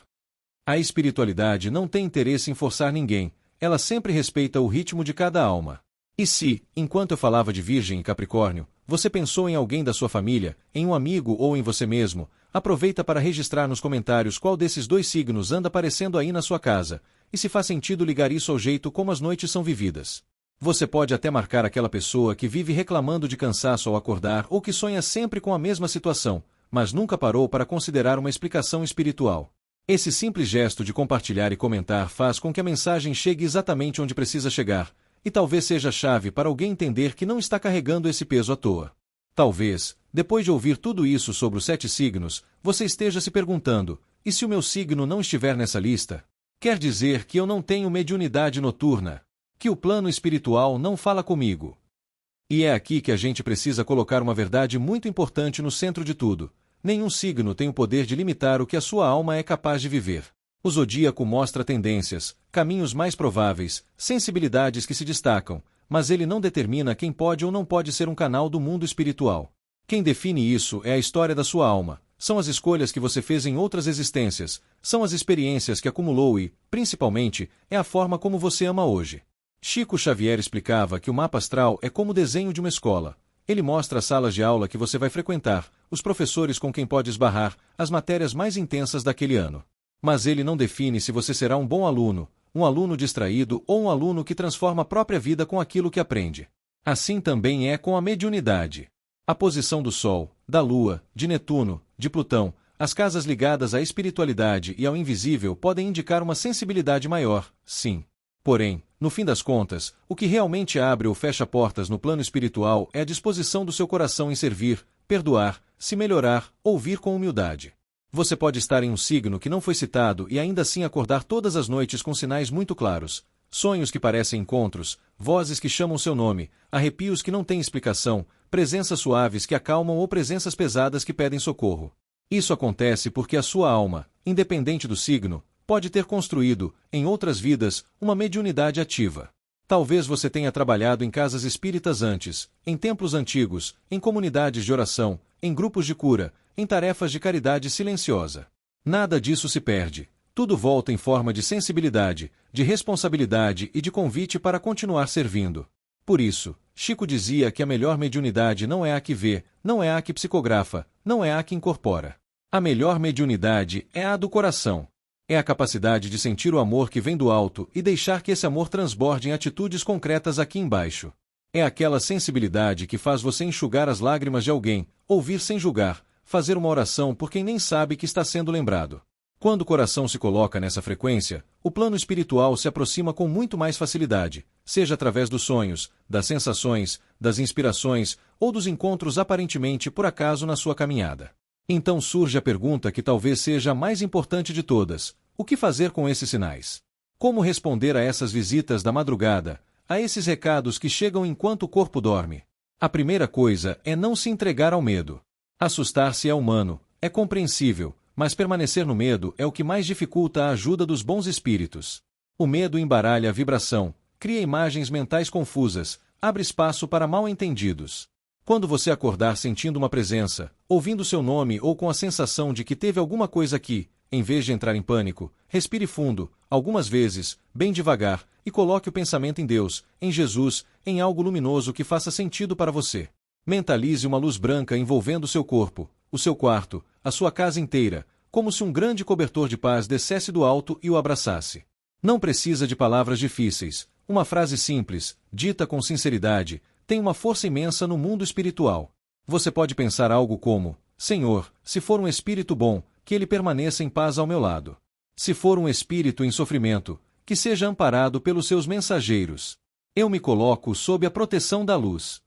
A espiritualidade não tem interesse em forçar ninguém, ela sempre respeita o ritmo de cada alma. E se, enquanto eu falava de Virgem e Capricórnio, você pensou em alguém da sua família, em um amigo ou em você mesmo, aproveita para registrar nos comentários qual desses dois signos anda aparecendo aí na sua casa, e se faz sentido ligar isso ao jeito como as noites são vividas. Você pode até marcar aquela pessoa que vive reclamando de cansaço ao acordar ou que sonha sempre com a mesma situação, mas nunca parou para considerar uma explicação espiritual. Esse simples gesto de compartilhar e comentar faz com que a mensagem chegue exatamente onde precisa chegar, e talvez seja a chave para alguém entender que não está carregando esse peso à toa. Talvez, depois de ouvir tudo isso sobre os 7 signos, você esteja se perguntando: e se o meu signo não estiver nessa lista? Quer dizer que eu não tenho mediunidade noturna? Que o plano espiritual não fala comigo? E é aqui que a gente precisa colocar uma verdade muito importante no centro de tudo. Nenhum signo tem o poder de limitar o que a sua alma é capaz de viver. O zodíaco mostra tendências, caminhos mais prováveis, sensibilidades que se destacam, mas ele não determina quem pode ou não pode ser um canal do mundo espiritual. Quem define isso é a história da sua alma, são as escolhas que você fez em outras existências, são as experiências que acumulou e, principalmente, é a forma como você ama hoje. Chico Xavier explicava que o mapa astral é como o desenho de uma escola. Ele mostra as salas de aula que você vai frequentar, os professores com quem pode esbarrar, as matérias mais intensas daquele ano. Mas ele não define se você será um bom aluno, um aluno distraído ou um aluno que transforma a própria vida com aquilo que aprende. Assim também é com a mediunidade. A posição do Sol, da Lua, de Netuno, de Plutão, as casas ligadas à espiritualidade e ao invisível podem indicar uma sensibilidade maior, sim. Porém, no fim das contas, o que realmente abre ou fecha portas no plano espiritual é a disposição do seu coração em servir, perdoar, se melhorar, ouvir com humildade. Você pode estar em um signo que não foi citado e ainda assim acordar todas as noites com sinais muito claros, sonhos que parecem encontros, vozes que chamam seu nome, arrepios que não têm explicação, presenças suaves que acalmam ou presenças pesadas que pedem socorro. Isso acontece porque a sua alma, independente do signo, pode ter construído, em outras vidas, uma mediunidade ativa. Talvez você tenha trabalhado em casas espíritas antes, em templos antigos, em comunidades de oração, em grupos de cura, em tarefas de caridade silenciosa. Nada disso se perde. Tudo volta em forma de sensibilidade, de responsabilidade e de convite para continuar servindo. Por isso, Chico dizia que a melhor mediunidade não é a que vê, não é a que psicografa, não é a que incorpora. A melhor mediunidade é a do coração. É a capacidade de sentir o amor que vem do alto e deixar que esse amor transborde em atitudes concretas aqui embaixo. É aquela sensibilidade que faz você enxugar as lágrimas de alguém, ouvir sem julgar, fazer uma oração por quem nem sabe que está sendo lembrado. Quando o coração se coloca nessa frequência, o plano espiritual se aproxima com muito mais facilidade, seja através dos sonhos, das sensações, das inspirações ou dos encontros aparentemente por acaso na sua caminhada. Então surge a pergunta que talvez seja a mais importante de todas: o que fazer com esses sinais? Como responder a essas visitas da madrugada, a esses recados que chegam enquanto o corpo dorme? A primeira coisa é não se entregar ao medo. Assustar-se é humano, é compreensível, mas permanecer no medo é o que mais dificulta a ajuda dos bons espíritos. O medo embaralha a vibração, cria imagens mentais confusas, abre espaço para mal-entendidos. Quando você acordar sentindo uma presença, ouvindo seu nome ou com a sensação de que teve alguma coisa aqui, em vez de entrar em pânico, respire fundo, algumas vezes, bem devagar, e coloque o pensamento em Deus, em Jesus, em algo luminoso que faça sentido para você. Mentalize uma luz branca envolvendo seu corpo, o seu quarto, a sua casa inteira, como se um grande cobertor de paz descesse do alto e o abraçasse. Não precisa de palavras difíceis, uma frase simples, dita com sinceridade, tem uma força imensa no mundo espiritual. Você pode pensar algo como: Senhor, se for um espírito bom, que ele permaneça em paz ao meu lado. Se for um espírito em sofrimento, que seja amparado pelos seus mensageiros. Eu me coloco sob a proteção da luz.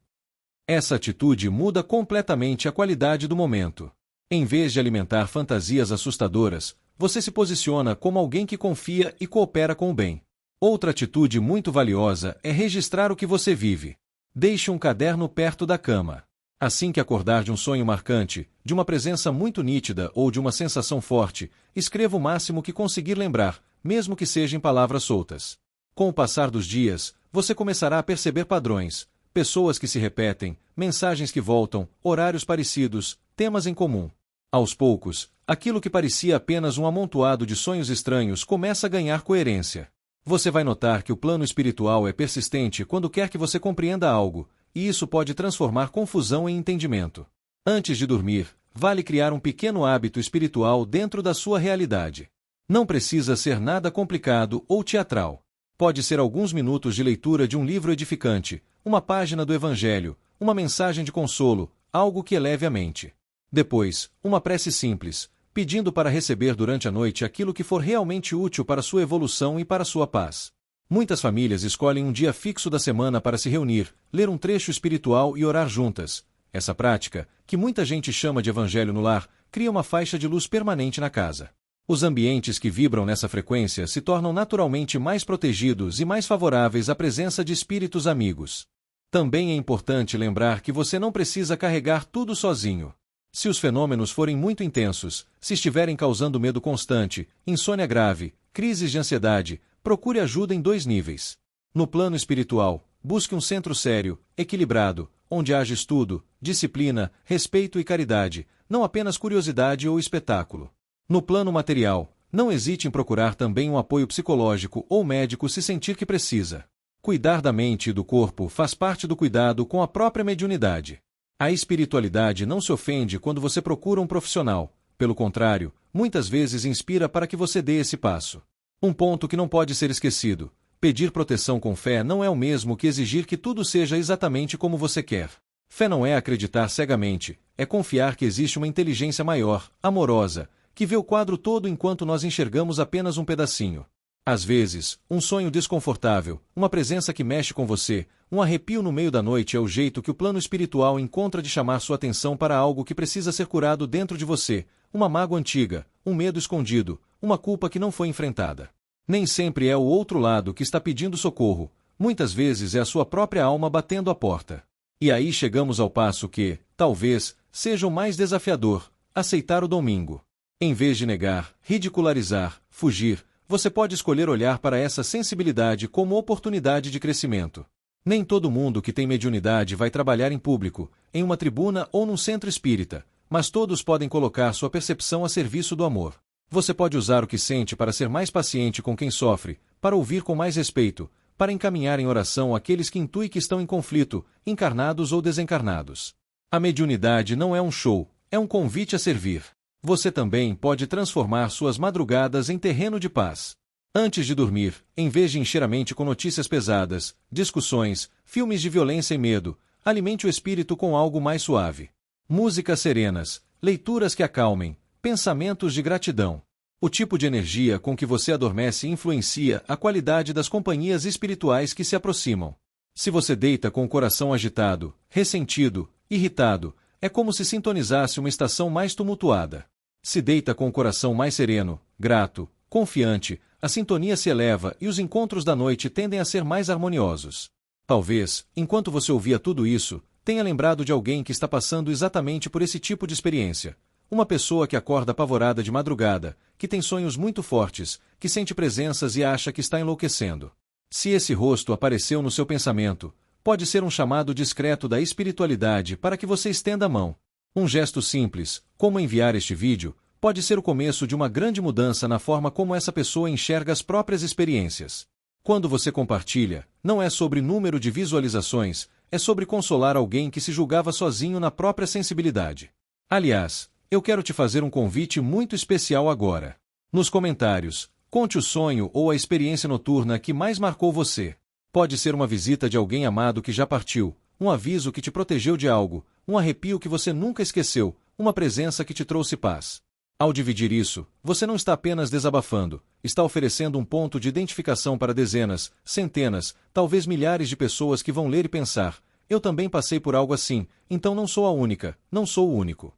Essa atitude muda completamente a qualidade do momento. Em vez de alimentar fantasias assustadoras, você se posiciona como alguém que confia e coopera com o bem. Outra atitude muito valiosa é registrar o que você vive. Deixe um caderno perto da cama. Assim que acordar de um sonho marcante, de uma presença muito nítida ou de uma sensação forte, escreva o máximo que conseguir lembrar, mesmo que seja em palavras soltas. Com o passar dos dias, você começará a perceber padrões, pessoas que se repetem, mensagens que voltam, horários parecidos, temas em comum. Aos poucos, aquilo que parecia apenas um amontoado de sonhos estranhos começa a ganhar coerência. Você vai notar que o plano espiritual é persistente quando quer que você compreenda algo, e isso pode transformar confusão em entendimento. Antes de dormir, vale criar um pequeno hábito espiritual dentro da sua realidade. Não precisa ser nada complicado ou teatral. Pode ser alguns minutos de leitura de um livro edificante, uma página do Evangelho, uma mensagem de consolo, algo que eleve a mente. Depois, uma prece simples, pedindo para receber durante a noite aquilo que for realmente útil para sua evolução e para sua paz. Muitas famílias escolhem um dia fixo da semana para se reunir, ler um trecho espiritual e orar juntas. Essa prática, que muita gente chama de Evangelho no lar, cria uma faixa de luz permanente na casa. Os ambientes que vibram nessa frequência se tornam naturalmente mais protegidos e mais favoráveis à presença de espíritos amigos. Também é importante lembrar que você não precisa carregar tudo sozinho. Se os fenômenos forem muito intensos, se estiverem causando medo constante, insônia grave, crises de ansiedade, procure ajuda em 2 níveis. No plano espiritual, busque um centro sério, equilibrado, onde haja estudo, disciplina, respeito e caridade, não apenas curiosidade ou espetáculo. No plano material, não hesite em procurar também um apoio psicológico ou médico se sentir que precisa. Cuidar da mente e do corpo faz parte do cuidado com a própria mediunidade. A espiritualidade não se ofende quando você procura um profissional. Pelo contrário, muitas vezes inspira para que você dê esse passo. Um ponto que não pode ser esquecido: pedir proteção com fé não é o mesmo que exigir que tudo seja exatamente como você quer. Fé não é acreditar cegamente, é confiar que existe uma inteligência maior, amorosa, que vê o quadro todo enquanto nós enxergamos apenas um pedacinho. Às vezes, um sonho desconfortável, uma presença que mexe com você, um arrepio no meio da noite é o jeito que o plano espiritual encontra de chamar sua atenção para algo que precisa ser curado dentro de você, uma mágoa antiga, um medo escondido, uma culpa que não foi enfrentada. Nem sempre é o outro lado que está pedindo socorro, muitas vezes é a sua própria alma batendo a porta. E aí chegamos ao passo que, talvez, seja o mais desafiador: aceitar o domingo. Em vez de negar, ridicularizar, fugir, você pode escolher olhar para essa sensibilidade como oportunidade de crescimento. Nem todo mundo que tem mediunidade vai trabalhar em público, em uma tribuna ou num centro espírita, mas todos podem colocar sua percepção a serviço do amor. Você pode usar o que sente para ser mais paciente com quem sofre, para ouvir com mais respeito, para encaminhar em oração aqueles que intui que estão em conflito, encarnados ou desencarnados. A mediunidade não é um show, é um convite a servir. Você também pode transformar suas madrugadas em terreno de paz. Antes de dormir, em vez de encher a mente com notícias pesadas, discussões, filmes de violência e medo, alimente o espírito com algo mais suave. Músicas serenas, leituras que acalmem, pensamentos de gratidão. O tipo de energia com que você adormece influencia a qualidade das companhias espirituais que se aproximam. Se você deita com o coração agitado, ressentido, irritado, é como se sintonizasse uma estação mais tumultuada. Se deita com o coração mais sereno, grato, confiante, a sintonia se eleva e os encontros da noite tendem a ser mais harmoniosos. Talvez, enquanto você ouvia tudo isso, tenha lembrado de alguém que está passando exatamente por esse tipo de experiência. Uma pessoa que acorda apavorada de madrugada, que tem sonhos muito fortes, que sente presenças e acha que está enlouquecendo. Se esse rosto apareceu no seu pensamento, pode ser um chamado discreto da espiritualidade para que você estenda a mão. Um gesto simples, como enviar este vídeo, pode ser o começo de uma grande mudança na forma como essa pessoa enxerga as próprias experiências. Quando você compartilha, não é sobre número de visualizações, é sobre consolar alguém que se julgava sozinho na própria sensibilidade. Aliás, eu quero te fazer um convite muito especial agora. Nos comentários, conte o sonho ou a experiência noturna que mais marcou você. Pode ser uma visita de alguém amado que já partiu, um aviso que te protegeu de algo, um arrepio que você nunca esqueceu, uma presença que te trouxe paz. Ao dividir isso, você não está apenas desabafando, está oferecendo um ponto de identificação para dezenas, centenas, talvez milhares de pessoas que vão ler e pensar: eu também passei por algo assim, então não sou a única, não sou o único.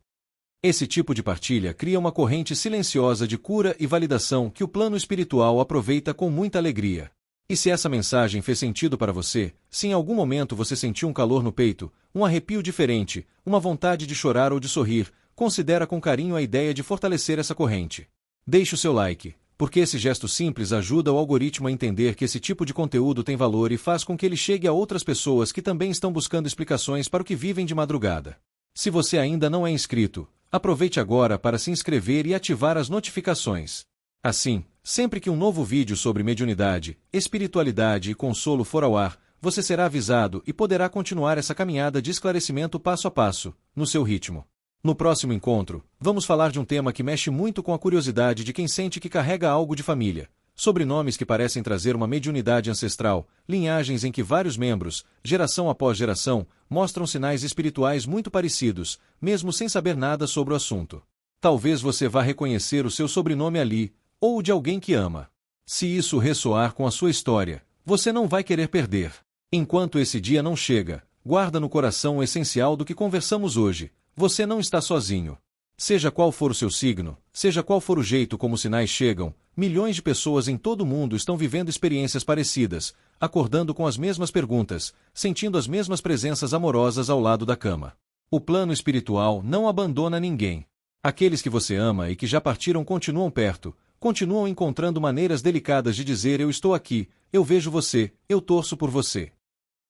Esse tipo de partilha cria uma corrente silenciosa de cura e validação que o plano espiritual aproveita com muita alegria. E se essa mensagem fez sentido para você, se em algum momento você sentiu um calor no peito, um arrepio diferente, uma vontade de chorar ou de sorrir, considera com carinho a ideia de fortalecer essa corrente. Deixe o seu like, porque esse gesto simples ajuda o algoritmo a entender que esse tipo de conteúdo tem valor e faz com que ele chegue a outras pessoas que também estão buscando explicações para o que vivem de madrugada. Se você ainda não é inscrito, aproveite agora para se inscrever e ativar as notificações. Assim, sempre que um novo vídeo sobre mediunidade, espiritualidade e consolo for ao ar, você será avisado e poderá continuar essa caminhada de esclarecimento passo a passo, no seu ritmo. No próximo encontro, vamos falar de um tema que mexe muito com a curiosidade de quem sente que carrega algo de família. Sobrenomes que parecem trazer uma mediunidade ancestral, linhagens em que vários membros, geração após geração, mostram sinais espirituais muito parecidos, mesmo sem saber nada sobre o assunto. Talvez você vá reconhecer o seu sobrenome ali, ou o de alguém que ama. Se isso ressoar com a sua história, você não vai querer perder. Enquanto esse dia não chega, guarda no coração o essencial do que conversamos hoje: você não está sozinho. Seja qual for o seu signo, seja qual for o jeito como os sinais chegam, milhões de pessoas em todo o mundo estão vivendo experiências parecidas, acordando com as mesmas perguntas, sentindo as mesmas presenças amorosas ao lado da cama. O plano espiritual não abandona ninguém. Aqueles que você ama e que já partiram continuam perto, continuam encontrando maneiras delicadas de dizer: eu estou aqui, eu vejo você, eu torço por você.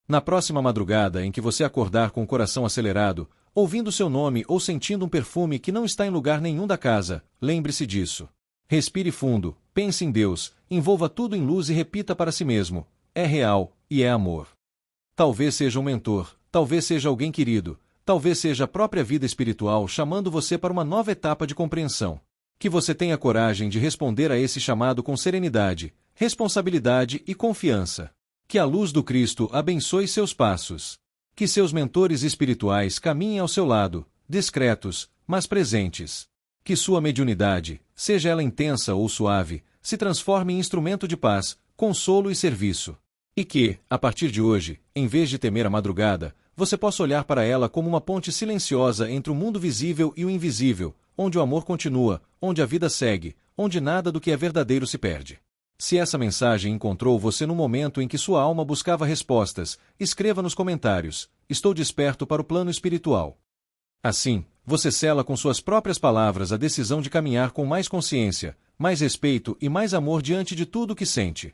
Na próxima madrugada em que você acordar com o coração acelerado, ouvindo seu nome ou sentindo um perfume que não está em lugar nenhum da casa, lembre-se disso. Respire fundo, pense em Deus, envolva tudo em luz e repita para si mesmo: é real, e é amor. Talvez seja um mentor, talvez seja alguém querido, talvez seja a própria vida espiritual chamando você para uma nova etapa de compreensão. Que você tenha coragem de responder a esse chamado com serenidade, responsabilidade e confiança. Que a luz do Cristo abençoe seus passos. Que seus mentores espirituais caminhem ao seu lado, discretos, mas presentes. Que sua mediunidade, seja ela intensa ou suave, se transforme em instrumento de paz, consolo e serviço. E que, a partir de hoje, em vez de temer a madrugada, você possa olhar para ela como uma ponte silenciosa entre o mundo visível e o invisível, onde o amor continua, onde a vida segue, onde nada do que é verdadeiro se perde. Se essa mensagem encontrou você no momento em que sua alma buscava respostas, escreva nos comentários: estou desperto para o plano espiritual. Assim, você sela com suas próprias palavras a decisão de caminhar com mais consciência, mais respeito e mais amor diante de tudo o que sente.